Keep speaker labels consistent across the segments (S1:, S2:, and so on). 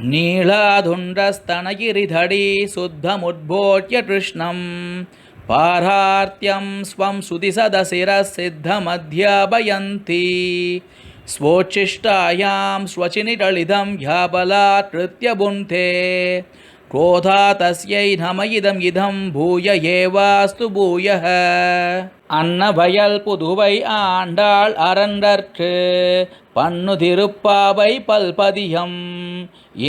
S1: नीलाधुण्डस्तनगिरिधडी शुद्धमुद्बोध्य कृष्णं पारार्त्यं स्वं सुदिसदशिरः सिद्धमध्यापयन्ति स्वोच्छिष्टायां स्वचिनिटलिदं ह्याबलात् कृत्य भुङ्क्ते क्रोधा तस्यै नम इदं भूय एवास्तु भूयः அன்னவயல் புதுவை ஆண்டாள் அரண்டற்கு பண்ணு திருப்பாவை பல்பதியம்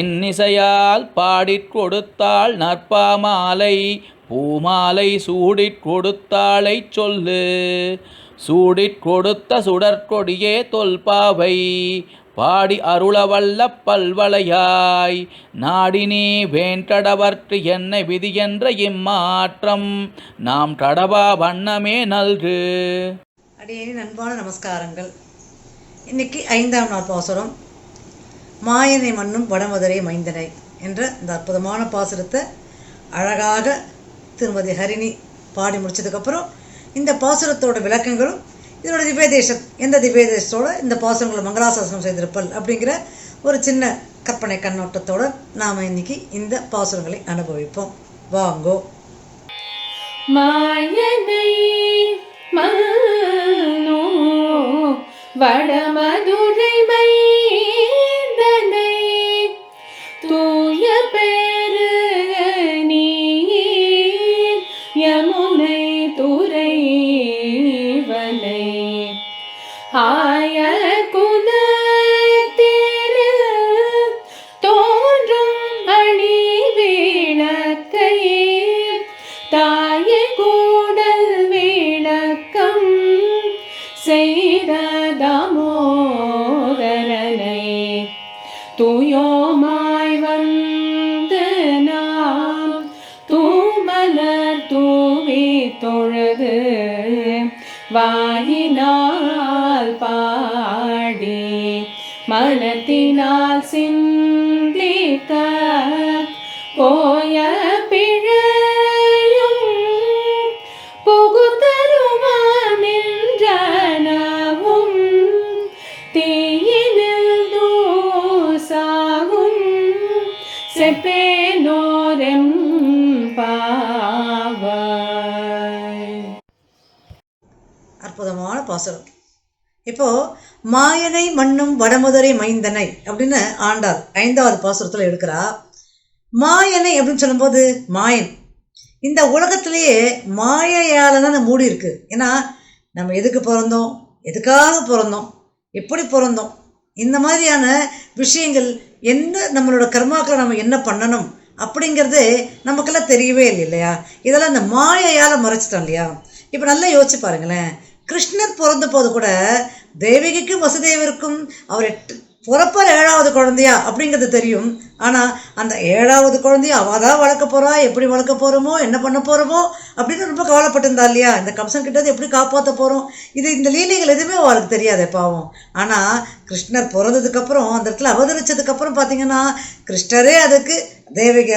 S1: இன்னிசையால் பாடிற் கொடுத்தாள் நற்பாமாலை பூமாலை சூடிற் கொடுத்தாளை சொல்லு சூடிற் கொடுத்த சுடற்கொடியே தொல்பாவை பாடி அருளவல்ல பல்வளையாய் நாடினி வேண்டடவர்க்கு என்ன விதி என்ற இம்மாற்றம் நாம் கடவா வண்ணமே நல்கு.
S2: அடியேனின் அன்பான நமஸ்காரங்கள். இன்னைக்கு 5ஆம் நாள் பாசுரம் மாயனை மண்ணும் வடமதுரை மைந்தனை என்ற இந்த அற்புதமான பாசுரத்தை அழகாக திருமதி ஹரிணி பாடி முடிச்சதுக்கப்புறம் இந்த பாசுரத்தோட விளக்கங்களும் இதனோட திவ்யதேசம் எந்த திவ்யதேசத்தோட இந்த பாசுரங்களை மங்களாசாசனம் செய்திருப்பல் அப்படிங்கிற ஒரு சின்ன கற்பனை கண்ணோட்டத்தோடு நாம் இன்னைக்கு இந்த பாசுரங்களை அனுபவிப்போம். வாங்கோ.
S3: மாயனை மன்னோ வடமதுரை மைந்தனை தூய பெரு நீர் யமுனை துறைவனை ஆய குலத்தில் தோன்றும் அணி விளக்கை தாய கூடல் விளக்கம் செய்த தாமோதரனை தூயோமாய் வந்து நாம் தூமலர் தூவி தொழுது வாயினால் பாடி மனத்தினால் சிந்திக்க போய பிழையும் புகுதருவான் என்றனவும் தீயினில் தூசாகும் செப்பேனோரெம் பாவாய்.
S2: அற்புதமான பாசுரம். இப்போ மாயனை மண்ணும் வடமதுரை மைந்தனை அப்படின்னு ஆண்டாள் 5வது பாசுரத்துல எடுக்கிறா. மாயனை அப்படின்னு சொல்லும்போது மாயன் இந்த உலகத்திலேயே மாயையால தான் மூடி இருக்கு. ஏன்னா நம்ம எதுக்கு பிறந்தோம், எதுக்காக பிறந்தோம், எப்படி பிறந்தோம், இந்த மாதிரியான விஷயங்கள் என்ன நம்மளோட கர்மாக்களை நம்ம என்ன பண்ணணும் அப்படிங்கிறது நமக்கெல்லாம் தெரியவே இல்லை இல்லையா. இதெல்லாம் இந்த மாயையால் மறைச்சிட்டோம் இல்லையா. இப்போ நல்லா யோசிச்சு பாருங்களேன். கிருஷ்ணர் பிறந்த போது கூட தேவகிக்கும் வசுதேவருக்கும் அவர் பிறப்பார் 7வது குழந்தையா அப்படிங்கிறது தெரியும். ஆனால் அந்த 7வது குழந்தைய அவள் தான் வளர்க்க போகிறா, எப்படி வளர்க்க போகிறோமோ, என்ன பண்ண போகிறோமோ அப்படின்னு ரொம்ப கவலைப்பட்டிருந்தா இல்லையா. இந்த கம்சன் கிட்டது எப்படி காப்பாற்ற போகிறோம், இந்த லீலைகள் எதுவுமே அவளுக்கு தெரியாது பாவம். ஆனால் கிருஷ்ணர் பிறந்ததுக்கப்புறம் அந்த இடத்துல அவதரிச்சதுக்கப்புறம் பார்த்தீங்கன்னா கிருஷ்ணரே அதுக்கு தேவகி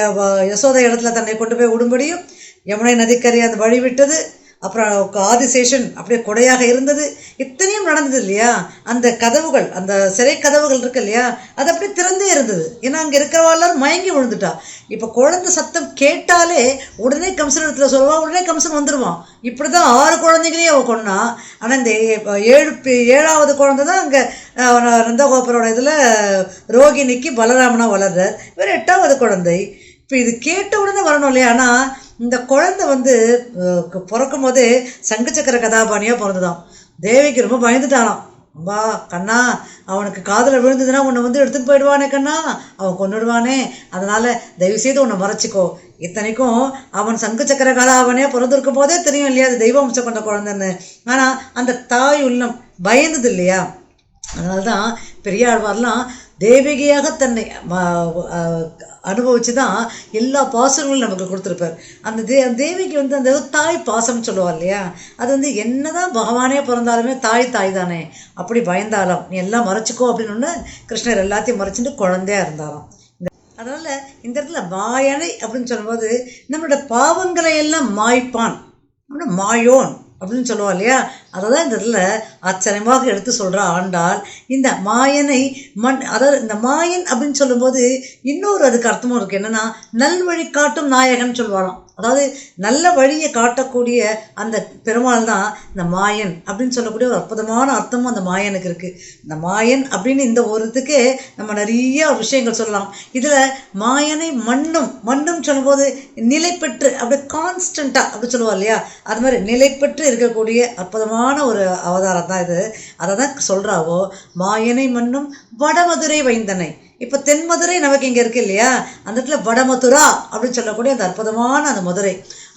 S2: யசோதை இடத்துல தன்னை கொண்டு போய் விடும்படியும் யமுனை நதிக்கரை அந்த வழி விட்டது. அப்புறம் ஆதிசேஷன் அப்படியே கொடையாக இருந்தது. இத்தனையும் நடந்தது இல்லையா. அந்த கதவுகள், அந்த சிறை கதவுகள் இருக்கு இல்லையா, அது அப்படியே திறந்தே இருந்தது. ஏன்னா அங்கே இருக்கிறவாள் மயங்கி விழுந்துட்டா. இப்போ குழந்தை சத்தம் கேட்டாலே உடனே கம்சன் இடத்துல சொல்லுவான், உடனே கம்சன் வந்துடுவான். இப்படி தான் 6 குழந்தைகளையும் அவள் கொண்டா. ஆனால் இந்த 7வது குழந்தை தான் அங்கே நந்தகோபுரோட இதில் ரோகிணிக்கு பலராமனா வளர்றார். இவர் 8வது குழந்தை. இப்போ இது கேட்ட உடனே வரணும் இல்லையா. ஆனால் இந்த குழந்தை பிறக்கும் போதே சங்கு சக்கர கதாபாணியாக பிறந்துதான். தேவிக்கு ரொம்ப பயந்துட்டானாம். வா கண்ணா, அவனுக்கு காதில் விழுந்ததுன்னா உன்னை எடுத்துகிட்டு போயிடுவானே கண்ணா, அவன் கொண்டுடுவானே, அதனால் தயவுசெய்து உன்னை மறைச்சிக்கோ. இத்தனைக்கும் அவன் சங்கு சக்கர கதாபாணியாக பிறந்திருக்கும் போதே தெரியும் இல்லையா அது தெய்வ அம்சம் கொண்ட குழந்தைன்னு. ஆனால் அந்த தாய் உள்ளம் பயந்தது இல்லையா. அதனால்தான் பெரியாழ்வார்லாம் தேவகியாக தன்னை அனுபவிச்சு தான் எல்லா பாசங்களும் நமக்கு கொடுத்துருப்பார். அந்த தேவிக்கு அந்த தாய் பாசம்னு சொல்லுவார் இல்லையா. அது என்னதான் பகவானே பிறந்தாலுமே தாய் தானே. அப்படி பயந்தாலும் நீ எல்லாம் மறைச்சிக்கோ அப்படின்னு கிருஷ்ணர் எல்லாத்தையும் மறைச்சிட்டு குழந்தையா இருந்தாராம். அதனால இந்த இடத்துல மாயனை அப்படின்னு சொல்லும்போது நம்மளோட பாவங்களை எல்லாம் மாய்ப்பான், மாயோன் அப்படின்னு சொல்லுவா இல்லையா, அதை தான் இந்த இடத்துல ஆச்சரியமாக எடுத்து சொல்கிற ஆண்டாள். இந்த மாயனை அதாவது இந்த மாயன் அப்படின்னு சொல்லும்போது இன்னொரு அதுக்கு அர்த்தமும் இருக்குது. என்னென்னா நல்வழி காட்டும் நாயகன் சொல்லுவாராம். அதாவது நல்ல வழியை காட்டக்கூடிய அந்த பெருமாள் தான் இந்த மாயன் அப்படின்னு சொல்லக்கூடிய ஒரு அற்புதமான அர்த்தமும் அந்த மாயனுக்கு இருக்குது. இந்த மாயன் அப்படின்னு இந்த ஒருத்துக்கே நம்ம நிறைய விஷயங்கள் சொல்லலாம். இதில் மாயனை மண்ணும் சொல்லும்போது நிலை பெற்று அப்படியே கான்ஸ்டண்ட்டாக அப்படி சொல்லுவா இல்லையா, அது மாதிரி நிலை பெற்று இருக்கக்கூடிய அற்புதமான ஒரு அவதாரம் தான் இது. அதை தான் சொல்கிறாவோ, மாயனை மண்ணும் வடமதுரை வைந்தனை. இப்போ தென்மதுரை நமக்கு இங்கே இருக்கு இல்லையா, அந்த இடத்துல வடமதுரா அப்படின்னு சொல்லக்கூடிய அந்த அற்புதமான அந்த மதுரை,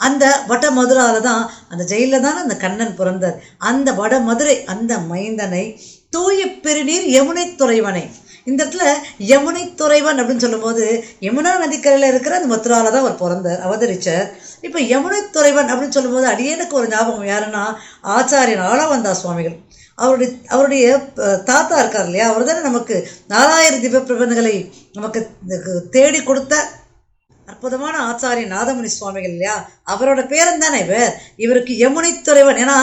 S2: அந்த வடமதுராவில் தான் அந்த ஜெயிலில் தானே அந்த கண்ணன் பிறந்தார். அந்த வடமதுரை அந்த மைந்தனை தூய பெருநீர் யமுனை துறைவனை. இந்த இடத்துல யமுனை துறைவன் அப்படின்னு சொல்லும்போது யமுனா நதிக்கரையில் இருக்கிற அந்த மதுராவில் தான் அவர் பிறந்தார், அவதரிச்சார். இப்போ யமுனை துறைவன் அப்படின்னு சொல்லும்போது அடியேனுக்கு ஒரு ஞாபகம் யாருன்னா ஆச்சாரியன் ஆளவந்தா சுவாமிகள். அவருடைய தாத்தா இருக்கார் இல்லையா, அவர் தானே நமக்கு 4000 திவ்ய பிரபந்தங்களை நமக்கு தேடி கொடுத்த அற்புதமான ஆச்சாரியன் நாதமுனி சுவாமிகள் இல்லையா, அவரோட பேரன் தானே இவருக்கு யமுனை துறைவன். ஏன்னா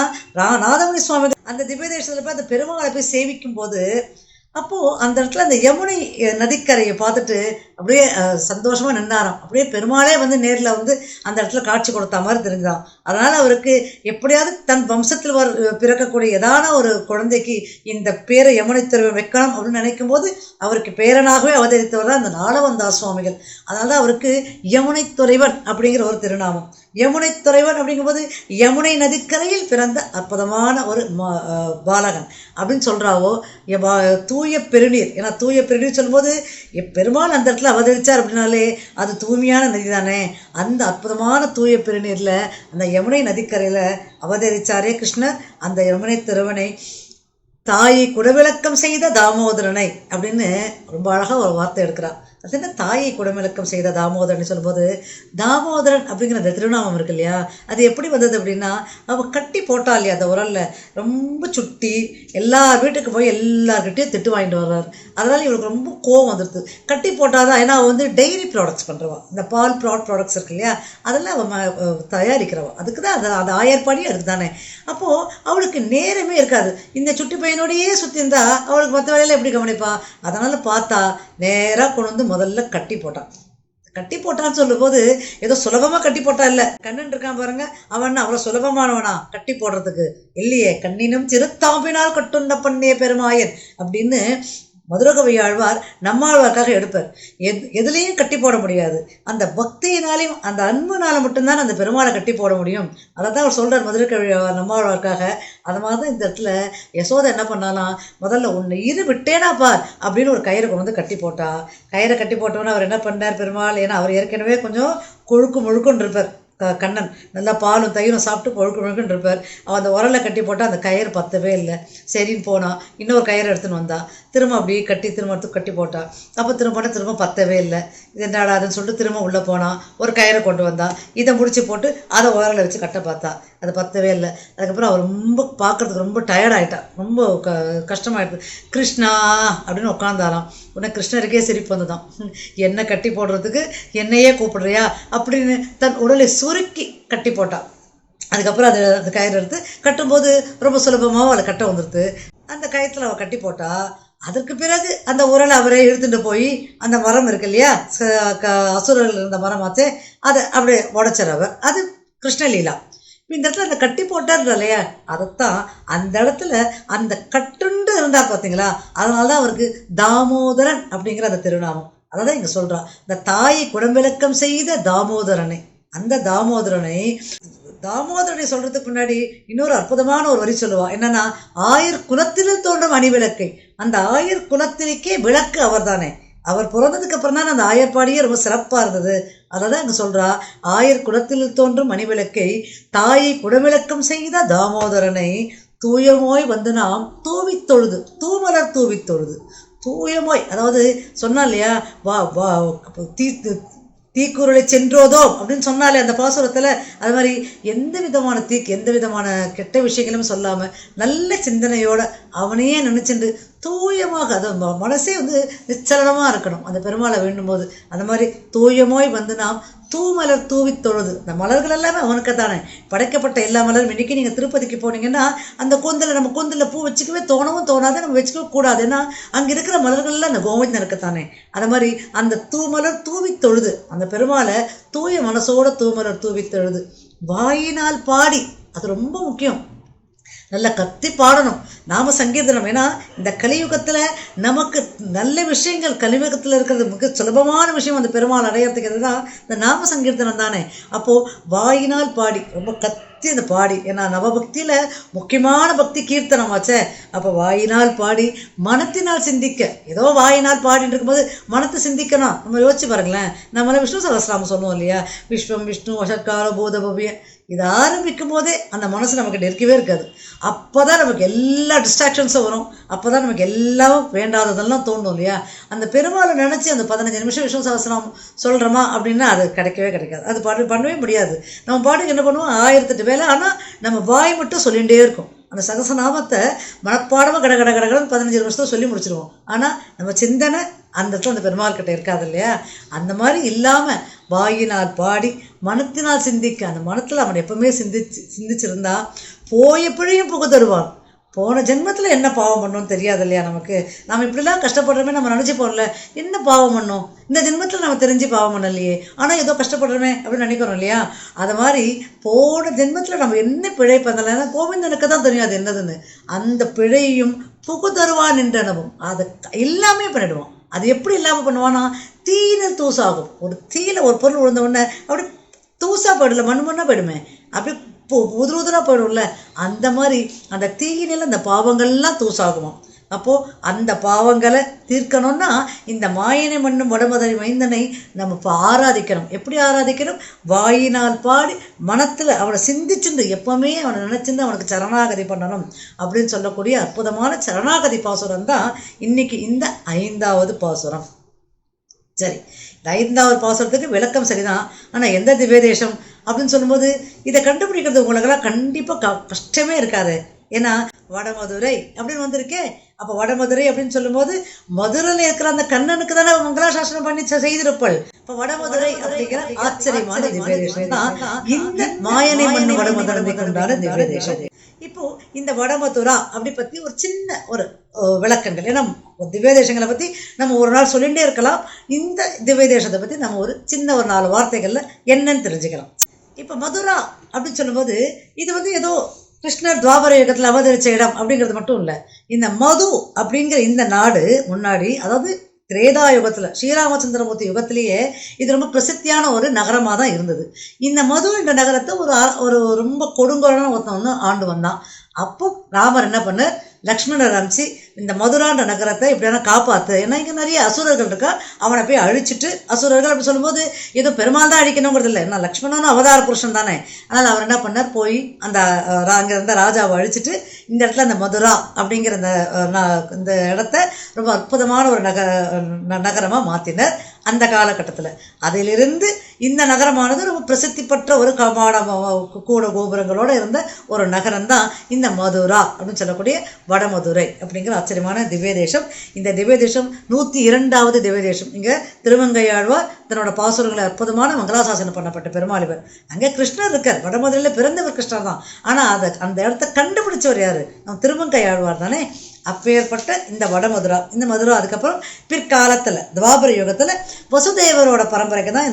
S2: நாதமுனி சுவாமிகள் அந்த திவ்ய தேசத்தில் போய் அந்த பெருமாளை போய் சேவிக்கும் போது அப்போது அந்த இடத்துல அந்த யமுனை நதிக்கரையை பார்த்துட்டு அப்படியே சந்தோஷமாக நின்னாராம். அப்படியே பெருமாளே வந்து நேரில் வந்து அந்த இடத்துல காட்சி கொடுத்த மாதிரி தெரிஞ்சுதான். அதனால் அவருக்கு எப்படியாவது தன் வம்சத்தில் பிறக்கக்கூடிய ஏதான ஒரு குழந்தைக்கு இந்த பேரை யமுனை துறைவன் வைக்கணும் அப்படின்னு நினைக்கும் போது அவருக்கு பேரனாகவே அவதரித்தவர் தான் அந்த ஆளவந்தா சுவாமிகள். அதனால தான் அவருக்கு யமுனை துறைவன் அப்படிங்கிற ஒரு திருநாமம். யமுனை துறைவன் அப்படிங்கும்போது யமுனை நதிக்கரையில் பிறந்த அற்புதமான ஒரு பாலகன் அப்படின்னு சொல்கிறாவோ. தூய பெருநீர், ஏன்னா தூய பெருநீர் சொல்லும்போது பெருமாள் அந்த இடத்துல அவதரித்தார் அப்படின்னாலே அது தூய்மையான நதி தானே. அந்த அற்புதமான தூய பெருநீரில் அந்த யமுனை நதிக்கரையில் அவதரித்தாரே கிருஷ்ணர். அந்த யமுனை திருவனை தாயை குடவிளக்கம் செய்த தாமோதரனை அப்படின்னு ரொம்ப அழகாக ஒரு வார்த்தை எடுக்கிறார். அது என்ன தாயை குடமிளக்கம் செய்த தாமோதரன் சொல்லும்போது, தாமோதரன் அப்படிங்கிற அந்த திருநாமம் இருக்கு இல்லையா, அது எப்படி வந்தது அப்படின்னா அவள் கட்டி போட்டா இல்லையா அந்த உரலில், ரொம்ப சுட்டி எல்லார் வீட்டுக்கு போய் எல்லார்கிட்டையும் திட்டு வாங்கிட்டு வர்றார். அதனால் இவளுக்கு ரொம்ப கோவம் வந்துடுது. கட்டி போட்டாதான், ஏன்னா அவள் வந்து டெய்ரி ப்ராடக்ட்ஸ் பண்ணுறவா, இந்த பால் ப்ராடக்ட்ஸ் இருக்கு இல்லையா, அதெல்லாம் அவள் தயாரிக்கிறவா. அதுக்கு தான் அந்த ஆயர்பாடி அதுக்கு தானே. அப்போது அவளுக்கு நேரமே இருக்காது. இந்த சுட்டி பையனோடையே சுற்றி இருந்தால் அவளுக்கு மற்ற வேலையில் எப்படி கவனிப்பா. அதனால் பார்த்தா நேராக கொண்டு வந்து முதல்ல கட்டி போட்டான்னு சொல்லும்போது ஏதோ சுலபமாக கட்டி போட்டா இல்லை. கண்ணன் இருக்கான் பாருங்க, அவன் அவ்வளோ சுலபமானவனா கட்டி போடுறதுக்கு இல்லையே. கண்ணினும் சிறுத்தாம்பினால் கட்டுண்ட பண்ணிய பெருமாயன் அப்படின்னு மதுரகவி ஆழ்வார் நம்மாழ்வார்க்காக எடுப்பார். எதுலேயும் கட்டி போட முடியாது. அந்த பக்தியினாலையும் அந்த அன்புனால மட்டும்தான் அந்த பெருமாளை கட்டி போட முடியும். அதை தான் அவர் சொல்கிறார் மதுரகவி நம்மாழ்வார்க்காக. அது மாதிரி தான் இந்த இடத்துல யசோதை என்ன பண்ணாலாம், முதல்ல ஒன்று விட்டேனா பார் அப்படின்னு ஒரு கயிறை கொண்டு வந்து கட்டி போட்டா. கயிறை கட்டி போட்டோன்னு அவர் என்ன பண்ணார் பெருமாள், ஏன்னா அவர் ஏற்கனவே கொஞ்சம் முழுக்குன்னு இருப்பார். கண்ணன் நல்லா பாலும் தயிரும் சாப்பிட்டு முழுக்குன்னு இருப்பார். அவன் அந்த உரலை கட்டி போட்டால் அந்த கயிறு பத்தவே இல்லை. சரின்னு போனான், இன்னொரு கயிறு எடுத்துன்னு வந்தான். திரும்ப அப்படியே திரும்ப எடுத்து கட்டி போட்டான். அப்போ திரும்ப பத்தவே இல்லை. இது என்னடா அதுன்னு சொல்லிட்டு திரும்ப உள்ளே போனான், ஒரு கயிறை கொண்டு வந்தான். இதை முடிச்சு போட்டு அதை உரலை வச்சு கட்ட பார்த்தா, அது பத்தவே இல்லை. அதுக்கப்புறம் அவர் ரொம்ப பார்க்குறதுக்கு ரொம்ப டயர்டாயிட்டான், ரொம்ப கஷ்டமாயிடுது. கிருஷ்ணா அப்படின்னு உட்காந்தாராம். உடனே கிருஷ்ணருக்கே சிரிப்பு வந்துதான். என்னை கட்டி போடுறதுக்கு என்னையே கூப்பிடுறியா அப்படின்னு தன் உடலை சுருக்கி கட்டி போட்டான். அதுக்கப்புறம் அந்த கயிறு எடுத்து கட்டும்போது ரொம்ப சுலபமாக அவளை கட்ட வந்துடுது. அந்த கயிற்றுல அவள் கட்டி போட்டா. அதற்கு பிறகு அந்த உரலை அவரே இழுத்துட்டு போய் அந்த மரம் இருக்கு இல்லையா, அசுரர்கள் இருந்த மரமாச்சே, அதை அப்படியே உடைச்சார் அவர். அது கிருஷ்ணலீலா. இந்த இடத்துல அந்த கட்டி போட்டார் இல்லையா, அதைத்தான் அந்த இடத்துல அந்த கட்டுண்டு இருந்தார் பார்த்தீங்களா, அதனால தான் அவருக்கு தாமோதரன் அப்படிங்கிற அந்த திருநாமம். அதை தான் இங்கே சொல்கிறான், இந்த தாயை குடம்பிளக்கம் செய்த தாமோதரனை. அந்த தாமோதரனை சொல்றதுக்கு முன்னாடி இன்னொரு அற்புதமான ஒரு வரி சொல்லுவா. என்னன்னா, ஆயர் குலத்தில் தோன்றும் அணிவிளக்கை. அந்த ஆயர் குலத்திற்கே விளக்கு அவர் தானே. அவர் பிறந்ததுக்கு அப்புறம் தான் அந்த ஆயர்பாடியே ரொம்ப சிறப்பாக இருந்தது. அதை தான் இங்கே சொல்கிறா, ஆயர் குலத்தில் தோன்றும் மணிவிளக்கை தாயை குடவிளக்கம் செய்த தாமோதரனை தூயமோய் வந்து நாம் தூமலர் தூவி தொழுது. தூயமோய் அதாவது சொன்னா இல்லையா, வா தீக்குறளை சென்றோதோம் அப்படின்னு சொன்னாலே அந்த பாசுரத்தில், அது மாதிரி எந்த விதமான கெட்ட விஷயங்களும் சொல்லாமல் நல்ல சிந்தனையோட அவனையே நினைச்சுட்டு தூயமாக, அது மனசே வந்து நிச்சலனமாக இருக்கணும் அந்த பெருமாளை வேண்டும் போது. அந்த மாதிரி தூயமாய் வந்து நாம் தூமலர் தூவி தொழுது, இந்த மலர்கள் எல்லாமே அவனுக்கு தானே படைக்கப்பட்ட எல்லா மலரும். இன்றைக்கி நீங்கள் திருப்பதிக்கு போனீங்கன்னா அந்த கூந்தலில் நம்ம கூந்தலில் பூ வச்சுக்கவே தோணவும் தோணாது, நம்ம வச்சுக்கவே கூடாது. ஏன்னா அங்கே இருக்கிற மலர்கள்லாம் அந்த கோவிந்தனுக்கு தானே. அது மாதிரி அந்த தூமலர் தூவி தொழுது, அந்த பெருமாளை தூய மனசோட தூமலர் தூவி தொழுது, வாயினால் பாடி, அது ரொம்ப முக்கியம். நல்லா கத்தி பாடணும் நாம சங்கீர்த்தனம். ஏன்னா இந்த கலியுகத்தில் நமக்கு நல்ல விஷயங்கள், கலியுகத்தில் இருக்கிறது மிக சுலபமான விஷயம் அந்த பெருமாள் அடையிறதுக்கு தான் இந்த நாம சங்கீர்த்தனம் தானே. அப்போது வாயினால் பாடி, ரொம்ப கத்தி அந்த பாடி. ஏன்னா நவபக்தியில் முக்கியமான பக்தி கீர்த்தனம் ஆச்சே. அப்போ வாயினால் பாடி மனத்தினால் சிந்திக்க, ஏதோ வாயினால் பாடிட்டு இருக்கும்போது மனத்தை சிந்திக்கணும். நம்ம யோசிச்சு பாருங்களேன், நம்மளாம் விஷ்ணு சகஸ்ரநாமம் சொல்லுவோம் இல்லையா, விஸ்வம் விஷ்ணு வஷக்கார போத பவ்ய, இது ஆரம்பிக்கும் போதே அந்த மனசு நமக்கு நெருக்கவே இருக்காது. அப்போ தான் நமக்கு எல்லா டிஸ்ட்ராக்ஷன்ஸும் வரும், அப்போ தான் நமக்கு எல்லாம் வேண்டாததெல்லாம் தோணும் இல்லையா. அந்த பெருமாளை நினச்சி அந்த 15 நிமிஷம் விஷ்ணு சகஸ்ரநாமம் சொல்கிறோமா அப்படின்னா அது கிடைக்கவே கிடைக்காது, அது பண்ணவே முடியாது. நம்ம பாட்டுக்கு என்ன பண்ணுவோம், 1008 வேலை, ஆனால் நம்ம வாய் மட்டும் சொல்லிகிட்டே இருக்கும். அந்த சகசநாமத்தை மனப்பாடமாக கடகடன்னு 15 நிமிஷத்தை சொல்லி முடிச்சிருவோம். ஆனால் நம்ம சிந்தனை அந்த இடத்துல அந்த பெருமாள் கிட்ட இருக்காது இல்லையா. அந்த மாதிரி இல்லாமல் வாயினால் பாடி மனத்தினால் சிந்திக்க, அந்த மனத்தில் அவன் எப்பவுமே சிந்திச்சிருந்தா போய பிழையும் புகு தருவான். போன ஜென்மத்தில் என்ன பாவம் பண்ணோன்னு தெரியாது இல்லையா நமக்கு. நம்ம இப்படிலாம் கஷ்டப்படுறோமே, நம்ம நினச்சிப்போம்ல என்ன பாவம் பண்ணோம், இந்த ஜென்மத்தில் நம்ம தெரிஞ்சு பாவம் பண்ணலையே, ஆனால் ஏதோ கஷ்டப்படுறோமே அப்படின்னு நினைக்கிறோம் இல்லையா. அது மாதிரி போன ஜென்மத்தில் நம்ம என்ன பிழை பண்ணலைன்னா கோவிந்தனுக்கு தான் தெரியும் அது என்னதுன்னு. அந்த பிழையும் புகு தருவான் என்றனவும், அதை எல்லாமே பண்ணிடுவோம். அது எப்படி இல்லாமல் பண்ணுவான்னா, தீயினில் தூசாகும். ஒரு தீயில ஒரு பொருள் விழுந்த உடனே அப்படி தூசா போயிடல, மண்ணாக போயிடுமே, அப்படி உதிராக போயிடும்ல. அந்த மாதிரி அந்த தீயினில் அந்த பாவங்கள்லாம் தூசாகுமா. அப்போது அந்த பாவங்களை தீர்க்கணும்னா இந்த மாயனை மண்ணும் வடமதுரை மைந்தனை நம்ம இப்போ ஆராதிக்கணும். எப்படி ஆராதிக்கணும், வாயினால் பாடி மனத்தில் அவனை சிந்திச்சுண்டு எப்பவுமே அவனை நினச்சிருந்து அவனுக்கு சரணாகதி பண்ணணும் அப்படின்னு சொல்லக்கூடிய அற்புதமான சரணாகதி பாசுரம் தான் இன்னைக்கு இந்த 5வது பாசுரம். சரி, இந்த 5வது பாசுரத்துக்கு விளக்கம் சரிதான், ஆனால் எந்த திவ்யதேசம் அப்படின்னு சொல்லும்போது இதை கண்டுபிடிக்கிறது உங்களுக்கெல்லாம் கண்டிப்பாக கஷ்டமே இருக்காது. ஏன்னா வடமதுரை அப்படின்னு வந்திருக்கே. அப்போ வடமதுரை அப்படின்னு சொல்லும்போது மதுரையில் இருக்கிற அந்த கண்ணனுக்கு தானே மங்களாசாசனம் பண்ணி செய்திருப்பாள். இப்போ வடமதுரை அப்படிங்கிற ஆச்சரியமான திவ்யதேசம் தான் இந்த மாயனை மண்ணு வடமதுரை கொண்டாட திவ்யதேசம். இப்போ இந்த வடமதுரா அப்படி பற்றி ஒரு சின்ன ஒரு விளக்கங்கள், ஏன்னா திவ்யதேசங்களை பற்றி நம்ம ஒரு நாள் சொல்லிகிட்டே இருக்கலாம். இந்த திவ்யதேசத்தை பற்றி நம்ம ஒரு சின்ன ஒரு 4 வார்த்தைகளில் என்னன்னு தெரிஞ்சுக்கலாம். இப்போ மதுரா அப்படின்னு சொல்லும்போது இது வந்து ஏதோ கிருஷ்ணர் துவாபர யுகத்தில் அவதரிச்ச இடம் அப்படிங்கிறது மட்டும் இல்லை. இந்த மது அப்படிங்கிற இந்த நாடு முன்னாடி, அதாவது திரேதா யுகத்தில் ஸ்ரீராமச்சந்திரமூர்த்தி யுகத்திலேயே இது ரொம்ப பிரசித்தியான ஒரு நகரமாக தான் இருந்தது. இந்த மது என்ற நகரத்தை ஒரு ரொம்ப கொடுங்கோலான ஒருத்தன் ஆண்டு வந்தான். அப்போ ராமர் என்ன பண்ணார், லக்ஷ்மணர் அனுப்பிச்சு இந்த மதுரான்ற நகரத்தை இப்படியான காப்பாற்று, ஏன்னா இங்கே நிறைய அசுரர்கள் இருக்கா, அவனை போய் அழிச்சிட்டு, அசுரர்கள் அப்படி சொல்லும்போது ஏதோ பெருமாள் தான் அழிக்கணுங்கிறது இல்லை, ஏன்னா லக்ஷ்மணனும் அவதார புருஷன் தானே. அதனால் அவர் என்ன பண்ணார், போய் அந்த அங்கே இருந்த ராஜாவை அழிச்சிட்டு இந்த இடத்துல அந்த மதுரா அப்படிங்கிற இந்த இடத்த ரொம்ப அற்புதமான ஒரு நகரமாக மாற்றினார் அந்த காலகட்டத்தில். அதிலிருந்து இந்த நகரமானது ரொம்ப பிரசித்தி பெற்ற ஒரு கூட கோபுரங்களோடு இருந்த ஒரு நகரம் தான் இந்த மதுரா அப்படின்னு சொல்லக்கூடிய வடமதுரை அப்படிங்கிற ஆச்சரியமான திவ்யதேசம். இந்த திவ்யதேசம் 102வது திவ்யதேசம். இங்கே திருமங்கையாழ்வார் தன்னோட பாசுரங்களை அற்புதமான மங்களாசாசனம் பண்ணப்பட்ட பெருமாள் இவர். அங்கே கிருஷ்ணர் இருக்கார், வடமதுரையில் பிறந்தவர் கிருஷ்ணர் தான். ஆனால் அந்த இடத்த கண்டுபிடிச்சவர் யார், நம்ம திருமங்கையாழ்வார் தானே. அப்பேற்பட்ட இந்த வடமதுரா, இந்த மதுரா அதுக்கப்புறம் பிற்காலத்தில் துவாபர யுகத்தில் வசுதேவரோட பரம்பரைக்கு தான்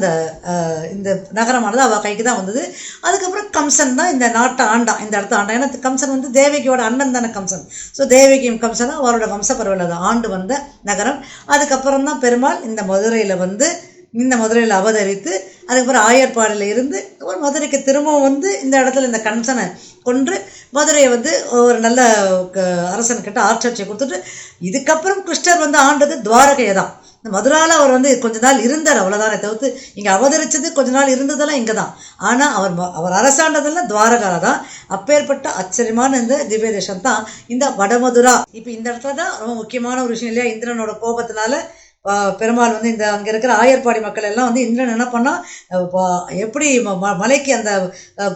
S2: இந்த நகரமானது அவள் கைக்கு தான் வந்தது. அதுக்கப்புறம் கம்சன் தான் இந்த நாட்டை ஆண்டான், இந்த இடத்த ஆண்டான். ஏன்னா கம்சன் வந்து தேவகியோட அண்ணன் தானே கம்சன். ஸோ தேவகியும் கம்சனும் அவரோட வம்சப்பரவல் ஆண்டு வந்த நகரம். அதுக்கப்புறம் தான் பெருமாள் இந்த மதுரையில் அவதரித்து அதுக்கப்புறம் ஆயர்பாடில் இருந்து ஒரு மதுரைக்கு திரும்பவும் வந்து இந்த இடத்துல இந்த கம்சனை கொன்று மதுரையை வந்து ஒரு நல்ல அரசன்கிட்ட ஆட்சியை கொடுத்துட்டு இதுக்கப்புறம் கிருஷ்ணர் வந்து ஆண்டது துவாரகையை தான். இந்த மதுராவில் அவர் வந்து கொஞ்ச நாள் இருந்தார், அவ்வளோதானே தவிர்த்து இங்கே அவதரிச்சது கொஞ்ச நாள் இருந்ததெல்லாம் இங்கே தான். ஆனால் அவர் அரசாண்டதெல்லாம் துவாரகால தான். அப்பேற்பட்ட ஆச்சரியமான இந்த திவ்யதேசம் தான் இந்த வடமதுரா. இப்போ இந்த இடத்துல தான் ரொம்ப முக்கியமான ஒரு விஷயம் இல்லையா, இந்திரனோட கோபத்தினால பெருமாள் வந்து இந்த அங்கே இருக்கிற ஆயர்பாடி மக்கள் எல்லாம் வந்து இந்திரன் என்ன பண்ணால் எப்படி மலைக்கு அந்த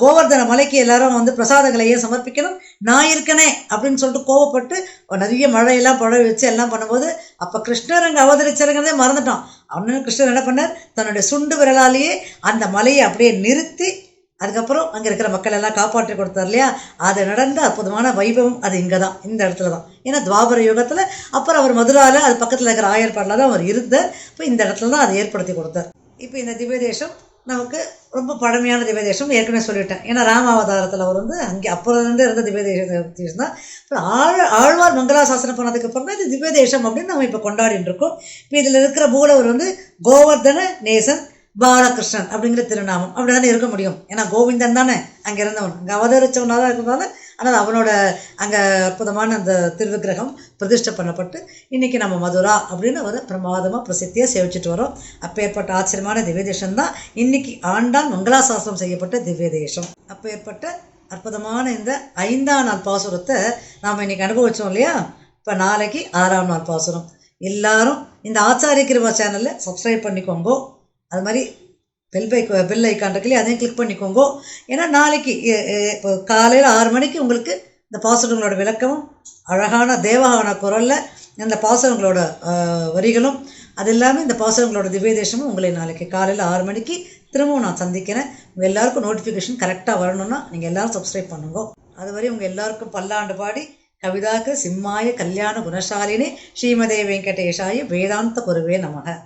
S2: கோவர்தன மலைக்கு எல்லாரும் வந்து பிரசாதங்களை ஏன் சமர்ப்பிக்கணும், நான் இருக்கனே அப்படின்னு சொல்லிட்டு கோவப்பட்டு நிறைய மழையெல்லாம் புழ வச்சு எல்லாம் பண்ணும்போது அப்போ கிருஷ்ணர் அங்கே அவதரிச்சாருங்கிறதே மறந்துட்டான். அவனு கிருஷ்ணர் என்ன பண்ணார், தன்னுடைய சுண்டு விரலாலேயே அந்த மலையை அப்படியே நிறுத்தி அதுக்கப்புறம் அங்கே இருக்கிற மக்கள் எல்லாம் காப்பாற்றி கொடுத்தார் இல்லையா. அது நடந்த அற்புதமான வைபவம் அது இங்கே தான், இந்த இடத்துல தான். ஏன்னா துவாபர யுகத்தில் அப்புறம் அவர் மதுராவில் அது பக்கத்தில் இருக்கிற ஆயர்பாடில் தான் அவர் இருந்தார். இப்போ இந்த இடத்துல தான் அதை ஏற்படுத்தி கொடுத்தார். இப்போ இந்த திவ்ய தேசம் நமக்கு ரொம்ப பழமையான திவ்ய தேசம் ஏற்கனவே சொல்லிட்டேன். ஏன்னா ராமாவதாரத்தில் அவர் வந்து அங்கே அப்புறம்லேருந்து இருந்த திவ்ய தேசம் தான். அப்புறம் ஆழ்வார் மங்களாசாசனம் பண்ணதுக்கு அப்புறம் தான் இது திவ்ய தேசம் அப்படின்னு நம்ம இப்போ கொண்டாடிட்டு இருக்கோம். இப்போ இதில் இருக்கிற மூலவர் வந்து கோவர்தன நேசன் பாலகிருஷ்ணன் அப்படிங்கிற திருநாமம் அப்படி தானே இருக்க முடியும். ஏன்னா கோவிந்தன் தானே அங்கே இருந்தவன், அங்கே அவதரிச்சவனாக தான் இருக்கிறதால ஆனால் அவனோட அங்கே அற்புதமான அந்த திருவிக்கிரகம் பிரதிஷ்டை பண்ணப்பட்டு இன்றைக்கி நம்ம மதுரா அப்படின்னு ஒரு பிரமாதமாக பிரசித்தியாக சேவிச்சுட்டு வரோம். அப்பேற்பட்ட ஆச்சரியமான திவ்ய தேசம் தான் இன்றைக்கி ஆண்டான் மங்களாசாசனம் செய்யப்பட்ட திவ்ய தேசம். அப்பேற்பட்ட அற்புதமான இந்த 5ஆம் நாள் பாசுரத்தை நாம் இன்றைக்கி அனுபவித்தோம் இல்லையா. இப்போ நாளைக்கு 6ஆம் நாள் பாசுரம். எல்லாரும் இந்த ஆச்சாரிய கிருபா சேனலில் சப்ஸ்கிரைப் பண்ணிக்கோங்க. அது மாதிரி பெல் ஐக்கான் இருக்குல்லையே அதையும் கிளிக் பண்ணிக்கோங்க. ஏன்னா நாளைக்கு இப்போ காலையில் 6 மணிக்கு உங்களுக்கு இந்த பாசுரங்களோட விளக்கமும் அழகான தேவகான குரலில் இந்த பாசுரங்களோட வரிகளும் அது இல்லாமல் இந்த பாசுரங்களோட திவ்ய தேசமும் உங்களை நாளைக்கு காலையில் 6 மணிக்கு திரும்பவும் நான் சந்திக்கிறேன். உங்கள் எல்லாருக்கும் நோட்டிஃபிகேஷன் கரெக்டாக வரணும்னா நீங்கள் எல்லோரும் சப்ஸ்கிரைப் பண்ணுங்க. அதுவரை உங்கள் எல்லாருக்கும் பல்லாண்டு பாடி கவிதாக்கு சிம்மாய கல்யாண குணசாலினி ஸ்ரீமதே வெங்கடேஷாய வேதாந்த குருவே நமக.